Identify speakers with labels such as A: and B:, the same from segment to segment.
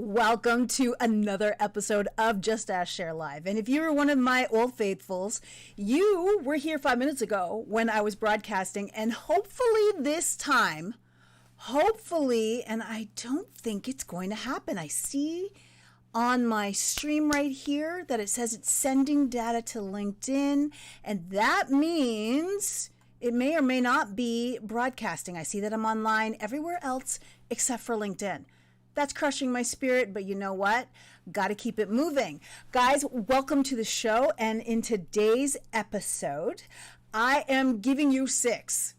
A: Welcome to another episode of Just Ask Cher Live. And if you were one of my old faithfuls, you were here 5 minutes ago when I was broadcasting, and hopefully this time, and I don't think it's going to happen. I see on my stream right here that it says it's sending data to LinkedIn, and that means it may or may not be broadcasting. I see that I'm online everywhere else except for LinkedIn. That's crushing my spirit, but you know what? Got to keep it moving. Guys, welcome to the show. And in today's episode, I am giving you six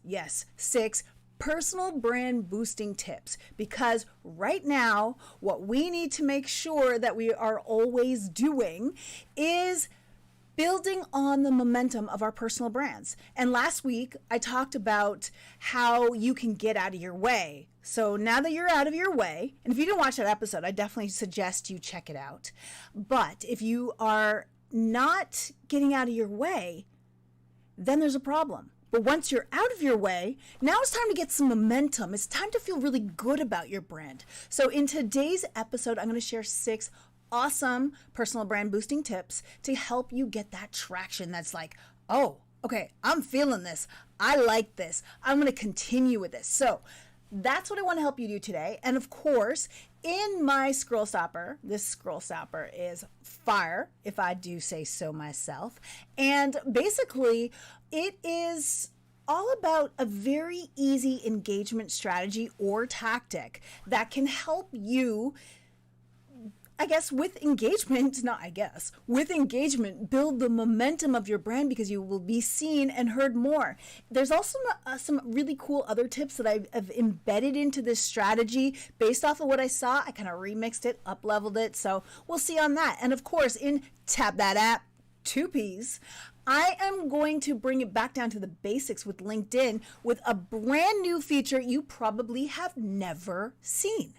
A: personal brand boosting tips, because right now, what we need to make sure that we are always doing is building on the momentum of our personal brands. And last week, I talked about how you can get out of your way. So now that you're out of your way, and if you didn't watch that episode, I definitely suggest you check it out. But if you are not getting out of your way, then there's a problem. But once you're out of your way, now it's time to get some momentum. It's time to feel really good about your brand. So in today's episode, I'm going to share 6 awesome personal brand boosting tips to help you get that traction that's like, oh, okay, I'm feeling this. I like this. I'm going to continue with this. So that's what I want to help you do today. And of course, in my Scrollstopper, this Scrollstopper is fire, if I do say so myself. And basically, it is all about a very easy engagement strategy or tactic that can help you, with engagement, build the momentum of your brand, because you will be seen and heard more. There's also some really cool other tips that I've embedded into this strategy based off of what I saw. I kind of remixed it, up-leveled it, so we'll see on that. And of course, in Tap That App, 2 Ps, I am going to bring it back down to the basics with LinkedIn with a brand new feature you probably have never seen.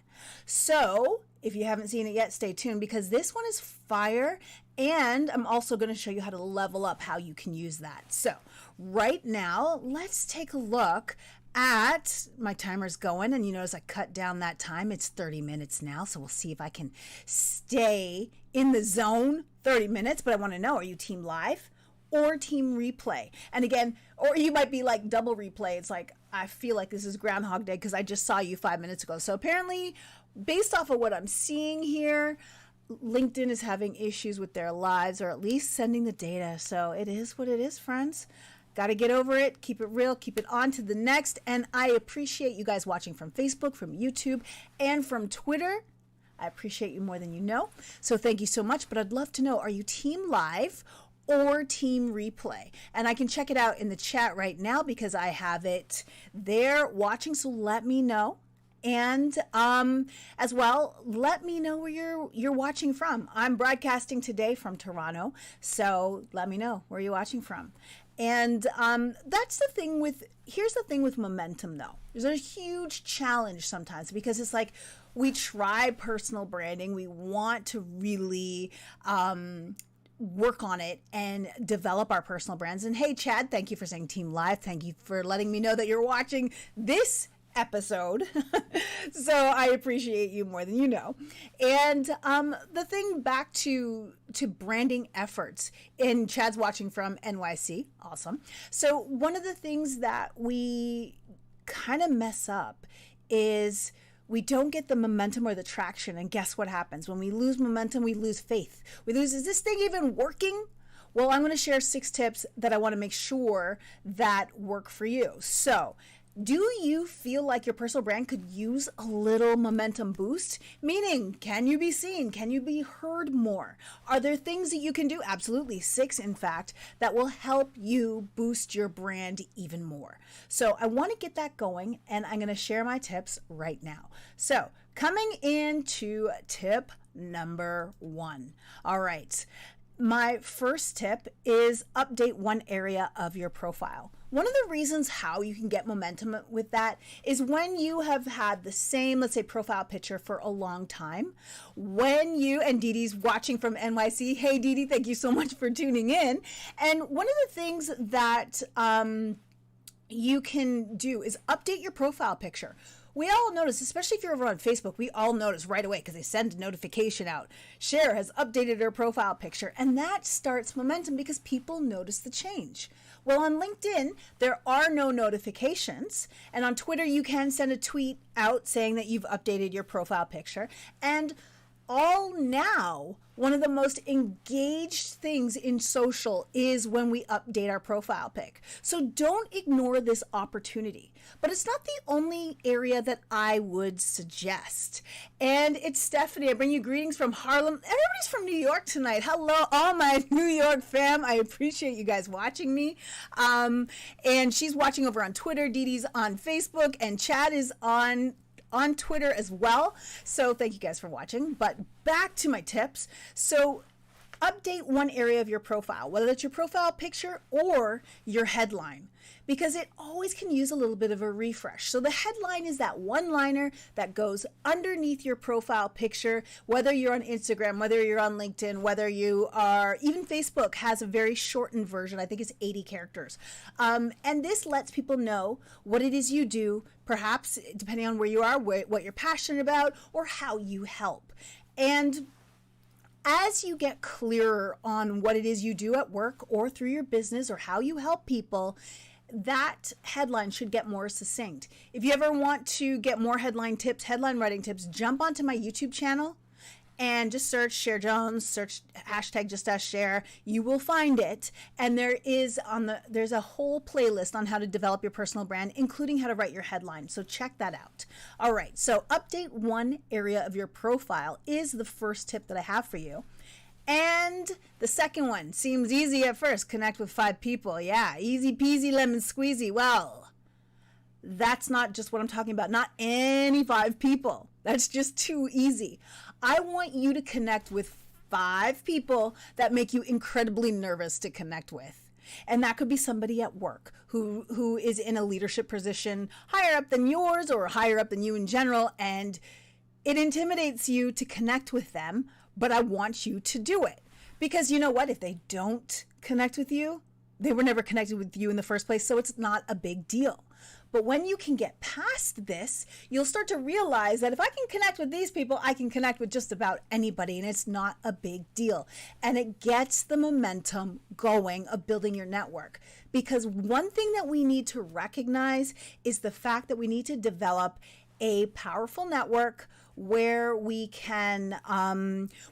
A: So if you haven't seen it yet, stay tuned, because this one is fire, and I'm also going to show you how to level up how you can use that. So right now, let's take a look at my timer's going, and you notice I cut down that time. It's 30 minutes now, so we'll see if I can stay in the zone 30 minutes. But I want to know, are you team live or team replay? And again, or you might be like double replay. It's like, I feel like this is Groundhog Day because I just saw you 5 minutes ago. So apparently, based off of what I'm seeing here, LinkedIn is having issues with their lives, or at least sending the data. So it is what it is, friends. Got to get over it, keep it real, keep it on to the next. And I appreciate you guys watching from Facebook, from YouTube, and from Twitter. I appreciate you more than you know. So thank you so much. But I'd love to know, are you team live or team replay? And I can check it out in the chat right now because I have it there watching. So let me know. And as well, let me know where you're watching from. I'm broadcasting today from Toronto, so let me know where you're watching from. And that's the thing here's the thing with momentum, though. There's a huge challenge sometimes, because it's like we try personal branding. We want to really work on it and develop our personal brands. And hey, Chad, thank you for saying Team Live. Thank you for letting me know that you're watching this episode. So I appreciate you more than you know. And the thing back to branding efforts, and Chad's watching from NYC. Awesome. So one of the things that we kind of mess up is we don't get the momentum or the traction. And guess what happens? When we lose momentum, we lose faith. We lose, is this thing even working? Well, I'm going to share 6 tips that I want to make sure that work for you. So do you feel like your personal brand could use a little momentum boost? Meaning, can you be seen? Can you be heard more? Are there things that you can do? Absolutely. 6, in fact, that will help you boost your brand even more. So I want to get that going, and I'm going to share my tips right now. So coming into tip number 1. All right. My first tip is update one area of your profile. One of the reasons how you can get momentum with that is when you have had the same, let's say, profile picture for a long time. When you, and Dee Dee's watching from NYC. Hey, Dee Dee, thank you so much for tuning in. And one of the things that you can do is update your profile picture. we all notice, especially if you're over on Facebook, we all notice right away because they send a notification out. Cher has updated her profile picture, and that starts momentum because people notice the change. Well, on LinkedIn, there are no notifications, and on Twitter, you can send a tweet out saying that you've updated your profile picture, and all now, one of the most engaged things in social is when we update our profile pic. So don't ignore this opportunity. But it's not the only area that I would suggest. And it's Stephanie. I bring you greetings from Harlem. Everybody's from New York tonight. Hello, all my New York fam. I appreciate you guys watching me. And she's watching over on Twitter. Dee Dee's on Facebook. And Chad is on Twitter as well. So thank you guys for watching. But back to my tips. So update one area of your profile, whether it's your profile picture or your headline, because it always can use a little bit of a refresh. So the headline is that one-liner that goes underneath your profile picture, whether you're on Instagram, whether you're on LinkedIn, whether you are, even Facebook has a very shortened version. I think it's 80 characters. And this lets people know what it is you do, perhaps depending on where you are, what you're passionate about, or how you help. And as you get clearer on what it is you do at work or through your business or how you help people, that headline should get more succinct. If you ever want to get more headline tips, headline writing tips, jump onto my YouTube channel and just search Cher Jones, search hashtag just ask Cher. You will find it. And there's a whole playlist on how to develop your personal brand, including how to write your headline. So check that out. All right. So update one area of your profile is the first tip that I have for you. And the second one seems easy at first. Connect with 5 people. Yeah, easy peasy lemon squeezy. Well, that's not just what I'm talking about. Not any 5 people. That's just too easy. I want you to connect with 5 people that make you incredibly nervous to connect with. And that could be somebody at work who is in a leadership position higher up than yours or higher up than you in general, and it intimidates you to connect with them, but I want you to do it. Because you know what? If they don't connect with you, they were never connected with you in the first place, so it's not a big deal. But when you can get past this, you'll start to realize that if I can connect with these people, I can connect with just about anybody, and it's not a big deal. And it gets the momentum going of building your network. Because one thing that we need to recognize is the fact that we need to develop a powerful network where we can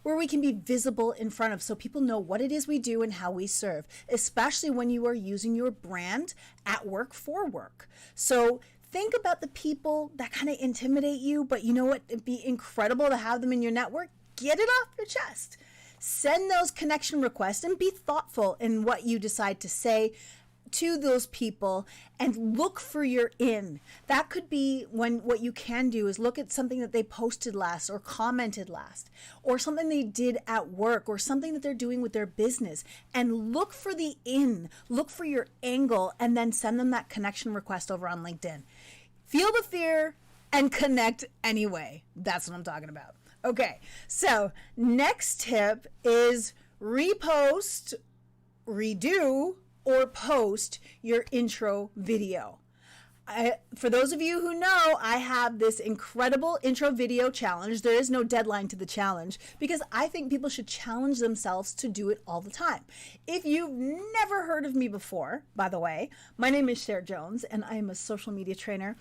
A: be visible in front of, so people know what it is we do and how we serve, especially when you are using your brand at work for work. So think about the people that kind of intimidate you, but you know what? It'd be incredible to have them in your network. Get it off your chest. Send those connection requests and be thoughtful in what you decide to say to those people, and look for your in. That could be when what you can do is look at something that they posted last or commented last, or something they did at work, or something that they're doing with their business, and look for the in, look for your angle, and then send them that connection request over on LinkedIn. Feel the fear and connect anyway. That's what I'm talking about. Okay, so next tip is repost, redo, or post your intro video. For those of you who know, I have this incredible intro video challenge. There is no deadline to the challenge because I think people should challenge themselves to do it all the time. If you've never heard of me before, by the way, my name is Cher Jones and I am a social media trainer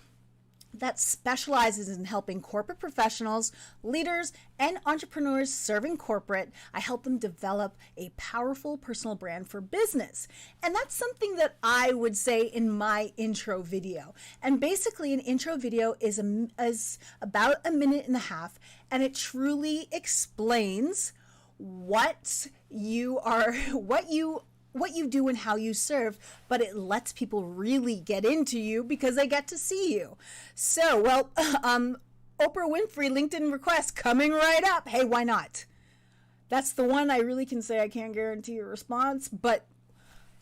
A: that specializes in helping corporate professionals, leaders, and entrepreneurs serving corporate. I help them develop a powerful personal brand for business. And that's something that I would say in my intro video. And basically an intro video is about a minute and a half, and it truly explains what you do and how you serve, but it lets people really get into you because they get to see you. So, Oprah Winfrey LinkedIn request coming right up. Hey, why not? That's the one I really can say I can't guarantee a response, but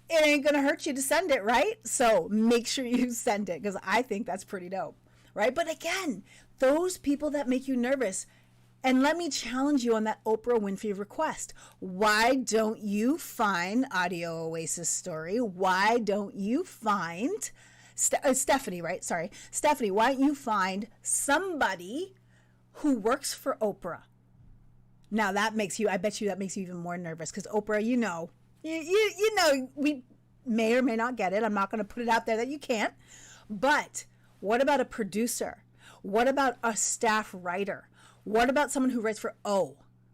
A: it ain't gonna hurt you to send it, right? So make sure you send it because I think that's pretty dope, right? But again, those people that make you nervous, and let me challenge you on that Oprah Winfrey request. Why don't you find Audio Oasis story? Why don't you find Stephanie, right? Sorry. Stephanie, why don't you find somebody who works for Oprah? Now that makes you, I bet you that makes you even more nervous because Oprah, you know, we may or may not get it. I'm not going to put it out there that you can't. But what about a producer? What about a staff writer? What about someone who writes for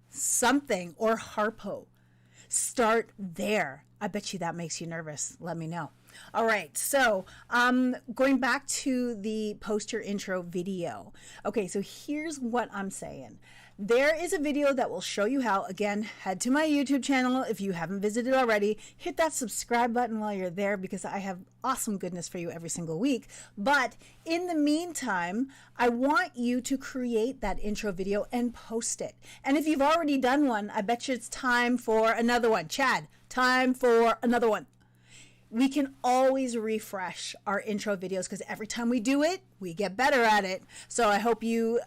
A: something or Harpo? Start there. I bet you that makes you nervous. Let me know. All right, so going back to the post your intro video. Okay, so here's what I'm saying. There is a video that will show you how. Again, head to my YouTube channel if you haven't visited already. Hit that subscribe button while you're there because I have awesome goodness for you every single week. But in the meantime, I want you to create that intro video and post it. And if you've already done one, I bet you it's time for another one. Chad, time for another one. We can always refresh our intro videos because every time we do it, we get better at it. So I hope you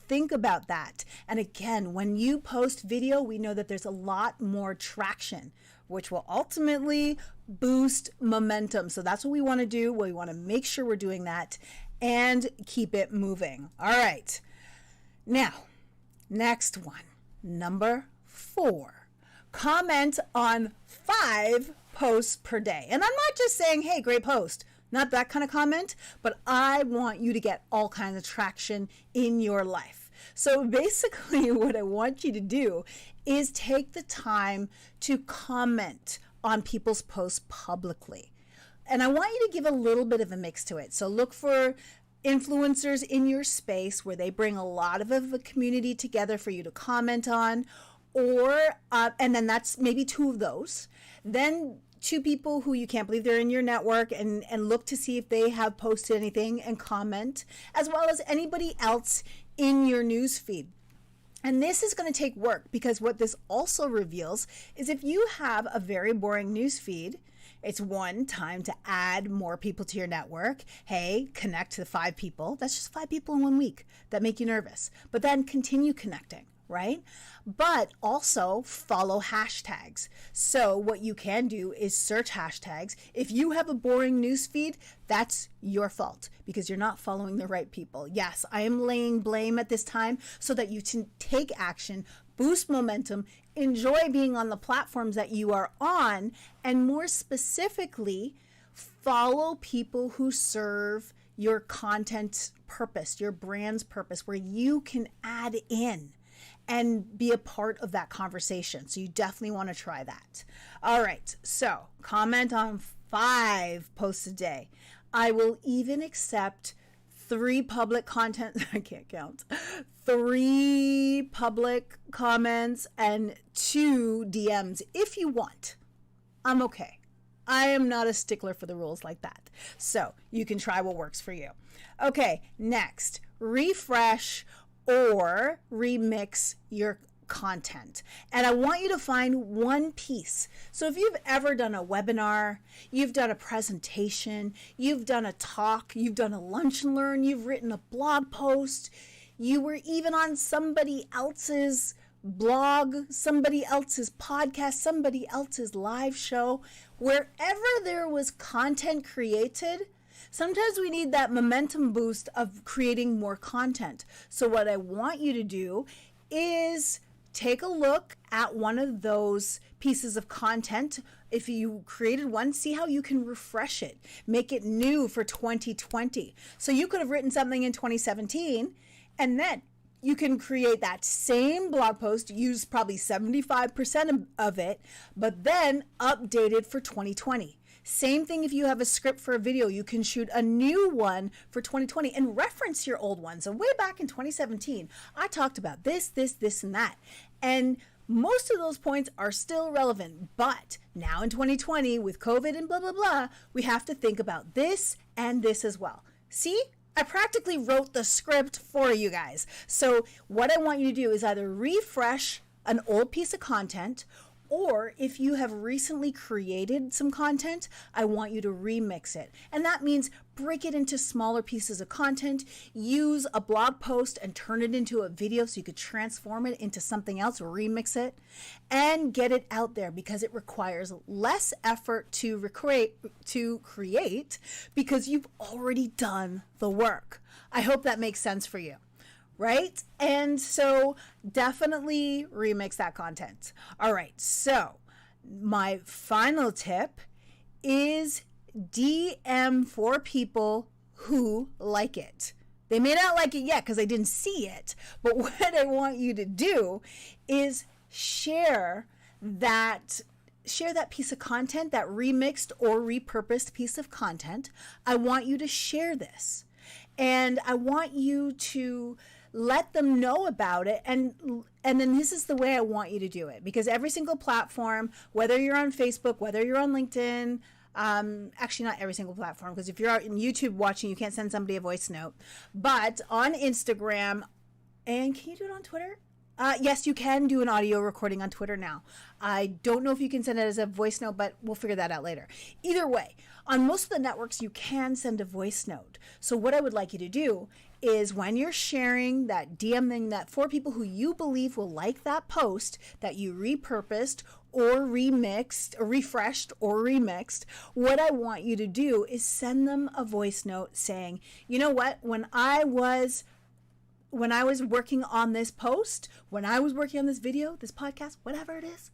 A: think about that. And again, when you post video, we know that there's a lot more traction, which will ultimately boost momentum. So that's what we want to do. We want to make sure we're doing that and keep it moving. All right. Now, next one, number 4. Comment on 5 posts per day. And I'm not just saying, hey, great post. Not that kind of comment, but I want you to get all kinds of traction in your life. So basically what I want you to do is take the time to comment on people's posts publicly. And I want you to give a little bit of a mix to it. So look for influencers in your space where they bring a lot of a community together for you to comment on, or and then that's maybe 2 of those. Then 2 people who you can't believe they're in your network and look to see if they have posted anything and comment, as well as anybody else in your news feed. And this is going to take work because what this also reveals is if you have a very boring news feed, it's time to add more people to your network. Hey, connect to 5 people. That's just 5 people in 1 week that make you nervous. But then continue connecting, right? But also follow hashtags. So what you can do is search hashtags. If you have a boring news feed, that's your fault because you're not following the right people. Yes, I am laying blame at this time so that you can take action, boost momentum, enjoy being on the platforms that you are on, and more specifically, follow people who serve your content purpose, your brand's purpose, where you can add in and be a part of that conversation. So you definitely want to try that. All right, so comment on 5 posts a day. I will even accept 3 public content, I can't count, 3 public comments and 2 DMs if you want. I'm okay. I am not a stickler for the rules like that. So you can try what works for you. Okay, next, refresh or remix your content. And I want you to find one piece. So if you've ever done a webinar, you've done a presentation, you've done a talk, you've done a lunch and learn, you've written a blog post, you were even on somebody else's blog, somebody else's podcast, somebody else's live show, wherever there was content created, sometimes we need that momentum boost of creating more content. So what I want you to do is take a look at one of those pieces of content. If you created one, see how you can refresh it, make it new for 2020. So you could have written something in 2017 and then you can create that same blog post, use probably 75% of it, but then update it for 2020. Same thing if you have a script for a video, you can shoot a new one for 2020 and reference your old ones. So way back in 2017, I talked about this, and that. And most of those points are still relevant. But now in 2020, with COVID and blah, blah, blah, we have to think about this and this as well. See? I practically wrote the script for you guys. So what I want you to do is either refresh an old piece of content Or if you have recently created some content, I want you to remix it. And that means break it into smaller pieces of content, use a blog post and turn it into a video so you could transform it into something else, remix it, and get it out there, because it requires less effort to create because you've already done the work. I hope that makes sense for you. Right? And so definitely remix that content. All right. So my final tip is DM for people who like it. They may not like it yet because I didn't see it. But what I want you to do is share that piece of content, that remixed or repurposed piece of content. I want you to share this. And I want you to let them know about it, and then this is the way I want you to do it, because every single platform, whether you're on Facebook, whether you're on LinkedIn, actually not every single platform, because if you're out in YouTube watching, you can't send somebody a voice note, but on Instagram, and can you do it on Twitter? Yes, you can do an audio recording on Twitter now. I don't know if you can send it as a voice note, but we'll figure that out later. Either way, on most of the networks, you can send a voice note. So what I would like you to do is, when you're sharing that DM thing, that for people who you believe will like that post that you repurposed or remixed or refreshed or remixed, what I want you to do is send them a voice note saying, you know what, when I was working on this post, when I was working on this video, this podcast, whatever it is,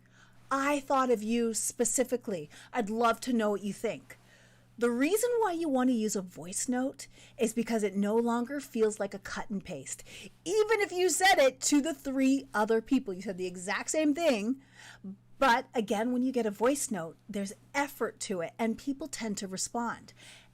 A: I thought of you specifically. I'd love to know what you think. The reason why you want to use a voice note is because it no longer feels like a cut and paste. Even if you said it to the 3 other people, you said the exact same thing. But again, when you get a voice note, there's effort to it and people tend to respond.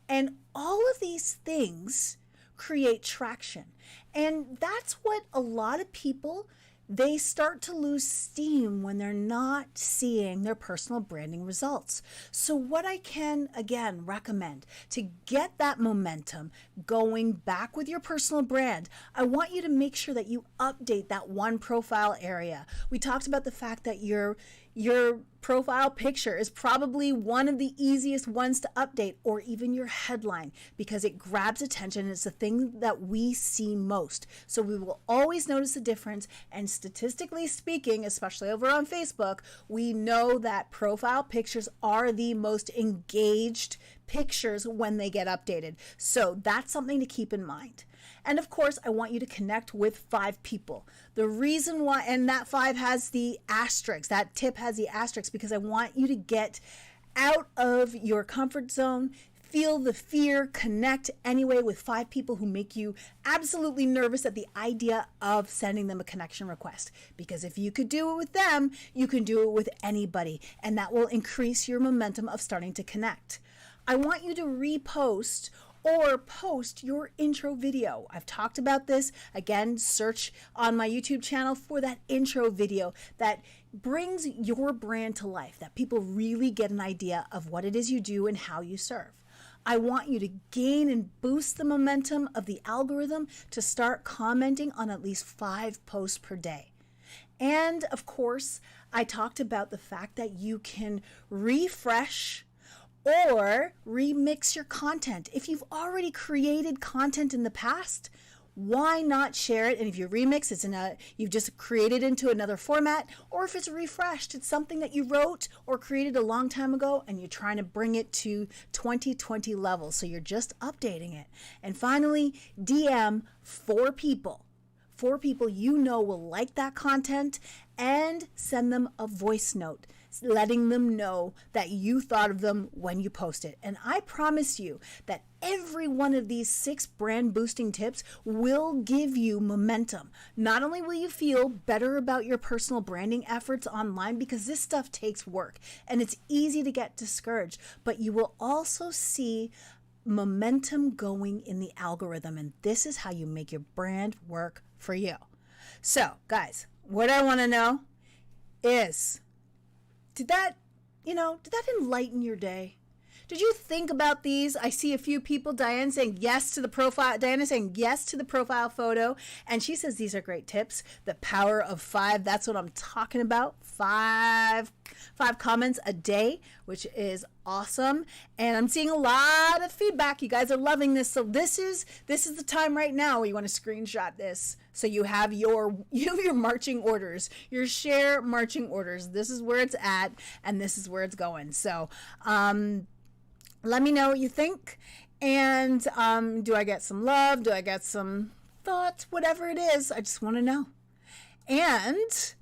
A: And all of these things create traction. And that's what a lot of people, they start to lose steam when they're not seeing their personal branding results. So what I can, again, recommend to get that momentum going back with your personal brand, I want you to make sure that you update that one profile area. We talked about the fact that your profile picture is probably one of the easiest ones to update, or even your headline, because it grabs attention. It's the thing that we see most. So we will always notice a difference. And statistically speaking, especially over on Facebook, we know that profile pictures are the most engaged pictures when they get updated. So that's something to keep in mind. And of course, I want you to connect with 5 people. The reason why, and that 5 has the asterisk, that tip has the asterisk, because I want you to get out of your comfort zone, feel the fear, connect anyway with 5 people who make you absolutely nervous at the idea of sending them a connection request. Because if you could do it with them, you can do it with anybody, and that will increase your momentum of starting to connect. I want you to repost or post your intro video. I've talked about this. Again, search on my YouTube channel for that intro video that brings your brand to life, that people really get an idea of what it is you do and how you serve. I want you to gain and boost the momentum of the algorithm to start commenting on at least 5 posts per day. And of course, I talked about the fact that you can refresh or remix your content. If you've already created content in the past, why not share it? And if you remix, you've just created into another format, or if it's refreshed, it's something that you wrote or created a long time ago and you're trying to bring it to 2020 levels. So you're just updating it. And finally, DM 4 people you know will like that content, and send them a voice note letting them know that you thought of them when you post it. And I promise you that every one of these 6 brand boosting tips will give you momentum. Not only will you feel better about your personal branding efforts online, because this stuff takes work and it's easy to get discouraged, but you will also see momentum going in the algorithm. And this is how you make your brand work for you. So guys, what I want to know is, did that enlighten your day? Did you think about these? I see a few people. Diane saying yes to the profile. Diana saying yes to the profile photo. And she says these are great tips. The power of 5. That's what I'm talking about. 5 comments a day, which is awesome. And I'm seeing a lot of feedback. You guys are loving this. So this is the time right now where you want to screenshot this. So you have your marching orders, your Cher marching orders. This is where it's at, and this is where it's going. So let me know what you think. And do I get some love? Do I get some thoughts? Whatever it is, I just want to know. And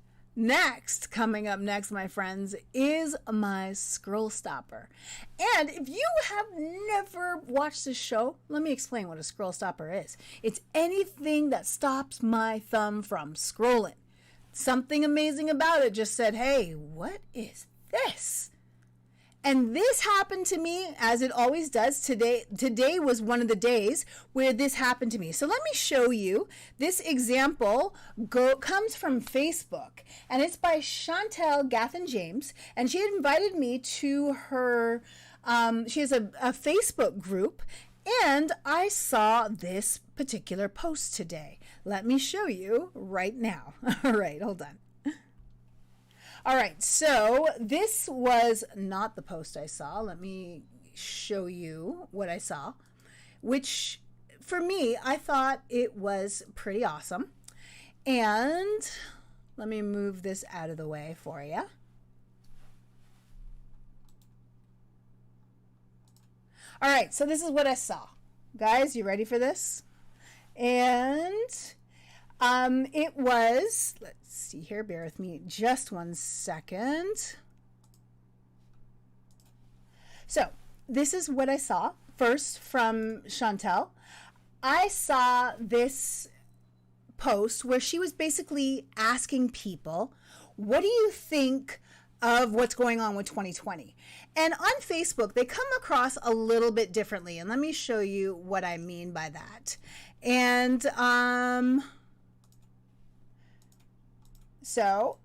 A: coming up next, my friends, is my Scrollstopper. And if you have never watched this show, let me explain what a Scrollstopper is. It's anything that stops my thumb from scrolling. Something amazing about it just said, hey, what is this? And this happened to me, as it always does. Today was one of the days where this happened to me. So let me show you. This example comes from Facebook, and it's by Chantel Gathen James. And she had invited me to her, she has a Facebook group, and I saw this particular post today. Let me show you right now. All right, hold on. All right, so this was not the post I saw. Let me show you what I saw, which for me, I thought it was pretty awesome. And let me move this out of the way for you. All right, so this is what I saw. Guys, you ready for this? And it was, let's see here, bear with me just 1 second. So this is what I saw first from Chantel. I saw this post where she was basically asking people, what do you think of what's going on with 2020? And on Facebook, they come across a little bit differently. And let me show you what I mean by that. And so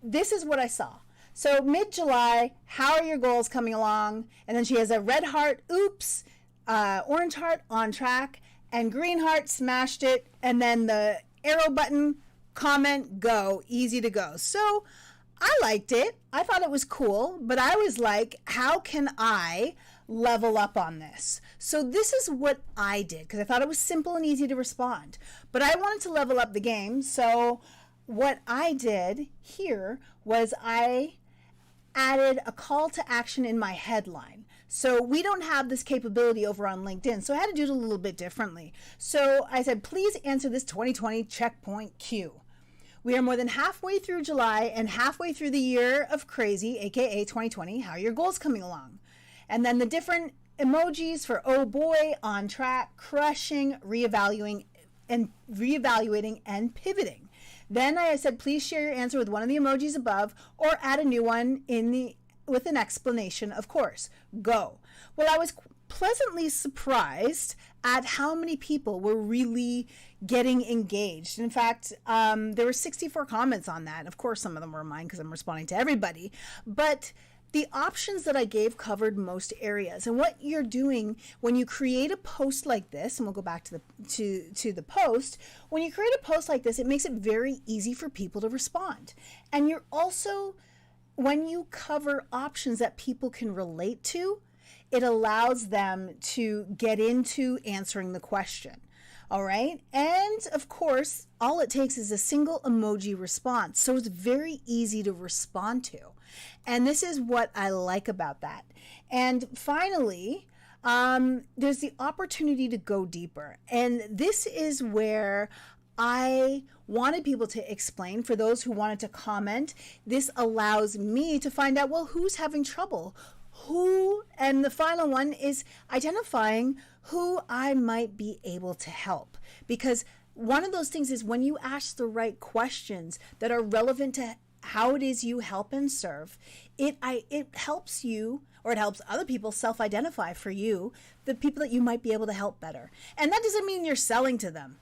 A: this is what I saw. So mid-July, how are your goals coming along? And then she has a red heart, oops, orange heart, on track, and green heart, smashed it. And then the arrow button, comment, go, easy to go. So I liked it. I thought it was cool, but I was like, how can I level up on this? So this is what I did, because I thought it was simple and easy to respond. But I wanted to level up the game, so what I did here was I added a call to action in my headline. So we don't have this capability over on LinkedIn, so I had to do it a little bit differently. So I said, please answer this 2020 checkpoint Q. We are more than halfway through July and halfway through the year of crazy, aka 2020. How are your goals coming along? And then the different emojis for oh boy, on track, crushing, reevaluating, and pivoting. Then I said, please share your answer with one of the emojis above or add a new one with an explanation, of course. Go. Well, I was pleasantly surprised at how many people were really getting engaged. In fact, there were 64 comments on that. Of course, some of them were mine because I'm responding to everybody. But the options that I gave covered most areas. And what you're doing when you create a post like this, and we'll go back to the post, when you create a post like this, it makes it very easy for people to respond. And you're also, when you cover options that people can relate to, it allows them to get into answering the question. All right. And of course, all it takes is a single emoji response. So it's very easy to respond to. And this is what I like about that. And finally, there's the opportunity to go deeper. And this is where I wanted people to explain. For those who wanted to comment, this allows me to find out, well, who's having trouble? And the final one is identifying who I might be able to help. Because one of those things is when you ask the right questions that are relevant to how it is you help and serve, it helps you, or it helps other people self-identify for you, the people that you might be able to help better. And that doesn't mean you're selling to them.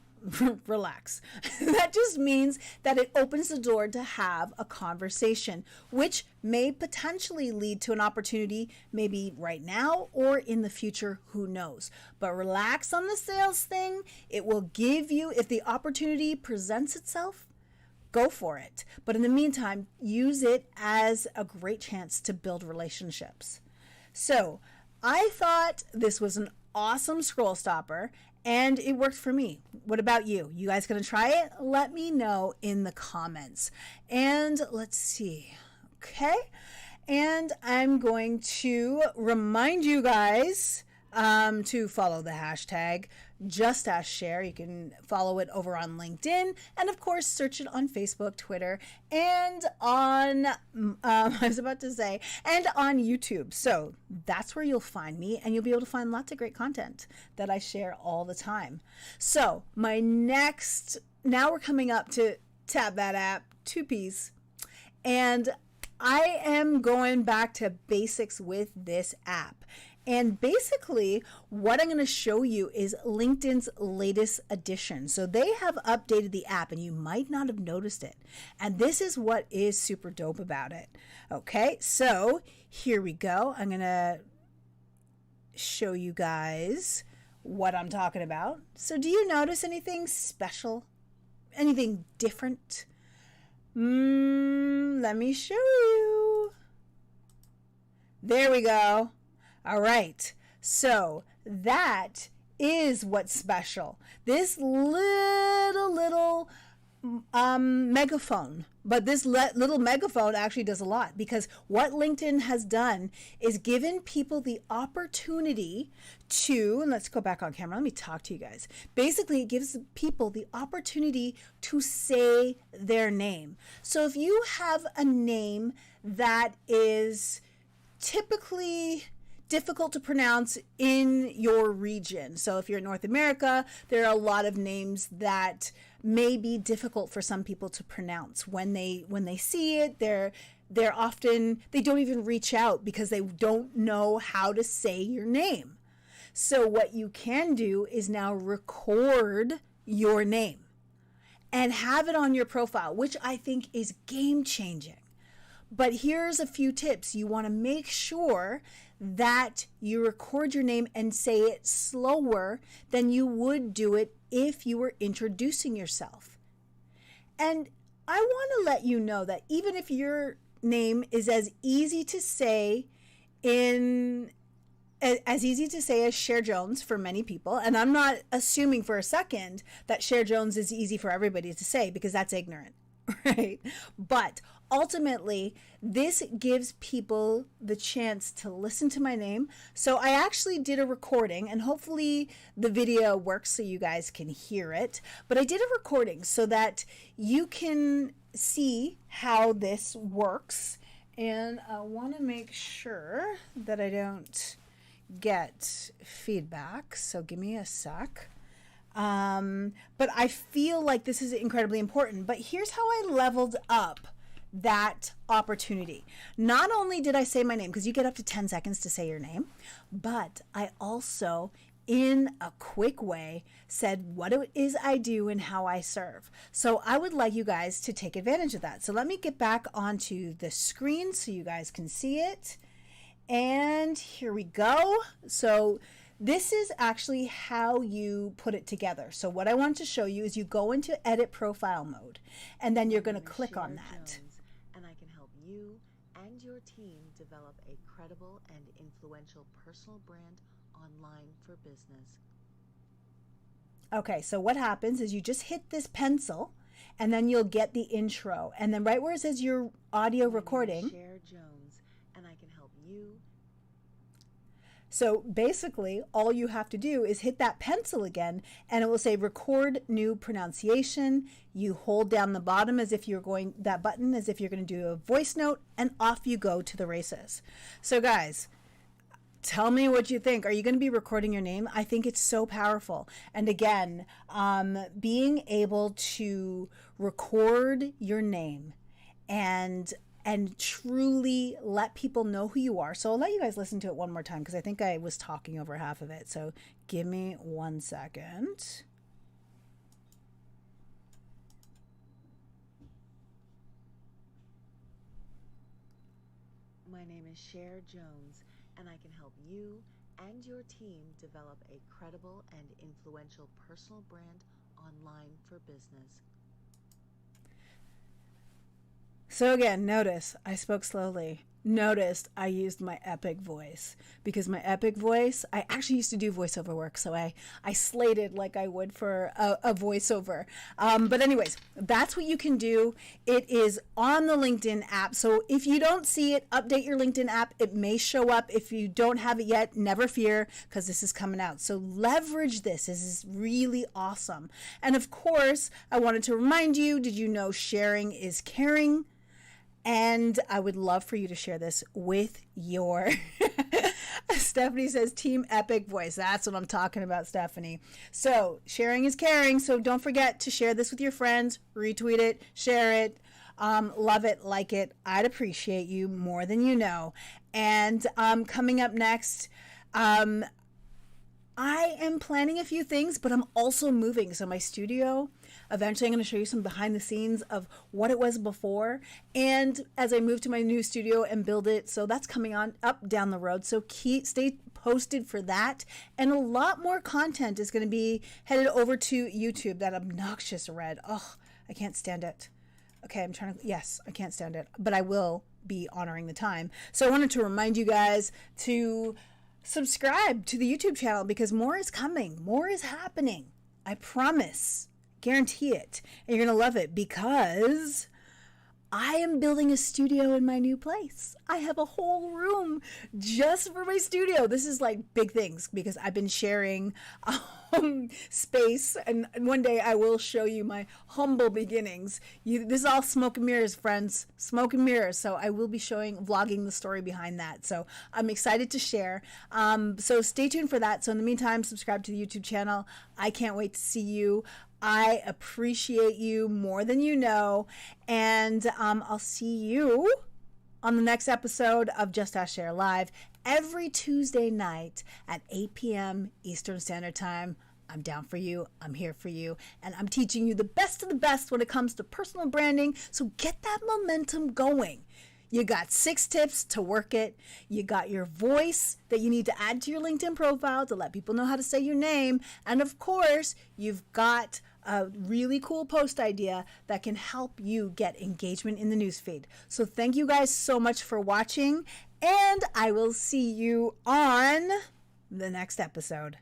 A: relax. That just means that it opens the door to have a conversation, which may potentially lead to an opportunity, maybe right now or in the future, who knows. But relax on the sales thing. It will give you, if the opportunity presents itself, go for it. But in the meantime, use it as a great chance to build relationships. So I thought this was an awesome scroll stopper, and it worked for me. What about you? You guys gonna try it? Let me know in the comments. And let's see. Okay. And I'm going to remind you guys to follow the hashtag Just Ask Cher. You can follow it over on LinkedIn, and of course search it on Facebook, Twitter, and on and on YouTube. So that's where you'll find me, and you'll be able to find lots of great content that I share all the time. So now we're coming up to Tap That App 2Ps, and I am going back to basics with this app. And basically, what I'm going to show you is LinkedIn's latest addition. So they have updated the app, and you might not have noticed it. And this is what is super dope about it. Okay, so here we go. I'm going to show you guys what I'm talking about. So do you notice anything special? Anything different? Let me show you. There we go. All right, so that is what's special. This little megaphone, but this little megaphone actually does a lot, because what LinkedIn has done is given people the opportunity to, and let's go back on camera, let me talk to you guys. Basically, it gives people the opportunity to say their name. So if you have a name that is typically difficult to pronounce in your region. So if you're in North America, there are a lot of names that may be difficult for some people to pronounce. When they see it, they don't even reach out because they don't know how to say your name. So what you can do is now record your name and have it on your profile, which I think is game changing. But here's a few tips. You want to make sure that you record your name and say it slower than you would do it if you were introducing yourself. And I want to let you know that even if your name is as easy to say as Cher Jones for many people, and I'm not assuming for a second that Cher Jones is easy for everybody to say, because that's ignorant, right? But ultimately, this gives people the chance to listen to my name. So I actually did a recording, and hopefully the video works so you guys can hear it. But I did a recording so that you can see how this works. And I want to make sure that I don't get feedback. So give me a sec. But I feel like this is incredibly important. But here's how I leveled up that opportunity. Not only did I say my name, because you get up to 10 seconds to say your name, but I also, in a quick way, said what it is I do and how I serve. So I would like you guys to take advantage of that. So let me get back onto the screen so you guys can see it. And here we go. So this is actually how you put it together. So what I want to show you is you go into edit profile mode, and then you're going to click on that.
B: And I can help you and your team develop a credible and influential personal brand online for business.
A: Okay, so what happens is you just hit this pencil, and then you'll get the intro. And then right where it says your audio recording,
B: Cher Jones, and I can help you.
A: So basically, all you have to do is hit that pencil again, and it will say record new pronunciation. You hold down the bottom as if you're going, that button as if you're going to do a voice note, and off you go to the races. So guys, tell me what you think. Are you going to be recording your name? I think it's so powerful. And again, being able to record your name and truly let people know who you are. So I'll let you guys listen to it one more time, because I think I was talking over half of it. So give me 1 second.
B: My name is Cher Jones, and I can help you and your team develop a credible and influential personal brand online for business.
A: So again, notice I spoke slowly. Noticed I used my epic voice, because my epic voice, I actually used to do voiceover work, so I slated like I would for a voiceover. But anyways, that's what you can do. It is on the LinkedIn app. So if you don't see it, update your LinkedIn app. It may show up. If you don't have it yet, never fear, because this is coming out. So leverage this. This is really awesome. And of course, I wanted to remind you, did you know sharing is caring? And I would love for you to share this with your... Stephanie says Team Epic Voice. That's what I'm talking about, Stephanie. So sharing is caring. So don't forget to share this with your friends. Retweet it. Share it. Love it. Like it. I'd appreciate you more than you know. And coming up next... I am planning a few things, but I'm also moving. So my studio, eventually I'm going to show you some behind the scenes of what it was before. And as I move to my new studio and build it, so that's coming on up down the road. So stay posted for that. And a lot more content is going to be headed over to YouTube. That obnoxious red. Oh, I can't stand it. Okay, yes, I can't stand it, but I will be honoring the time. So I wanted to remind you guys to subscribe to the YouTube channel, because more is coming. More is happening. I promise. Guarantee it. And you're going to love it, because I am building a studio in my new place. I have a whole room just for my studio. This is like big things, because I've been sharing space, and one day I will show you my humble beginnings. This is all smoke and mirrors, friends. Smoke and mirrors. So I will be vlogging the story behind that. So I'm excited to share. So stay tuned for that. So in the meantime, subscribe to the YouTube channel. I can't wait to see you. I appreciate you more than you know. And I'll see you on the next episode of Just Ask Cher Live every Tuesday night at 8 p.m. Eastern Standard Time. I'm down for you. I'm here for you. And I'm teaching you the best of the best when it comes to personal branding. So get that momentum going. You got 6 tips to work it. You got your voice that you need to add to your LinkedIn profile to let people know how to say your name. And of course, you've got a really cool post idea that can help you get engagement in the newsfeed. So thank you guys so much for watching, and I will see you on the next episode.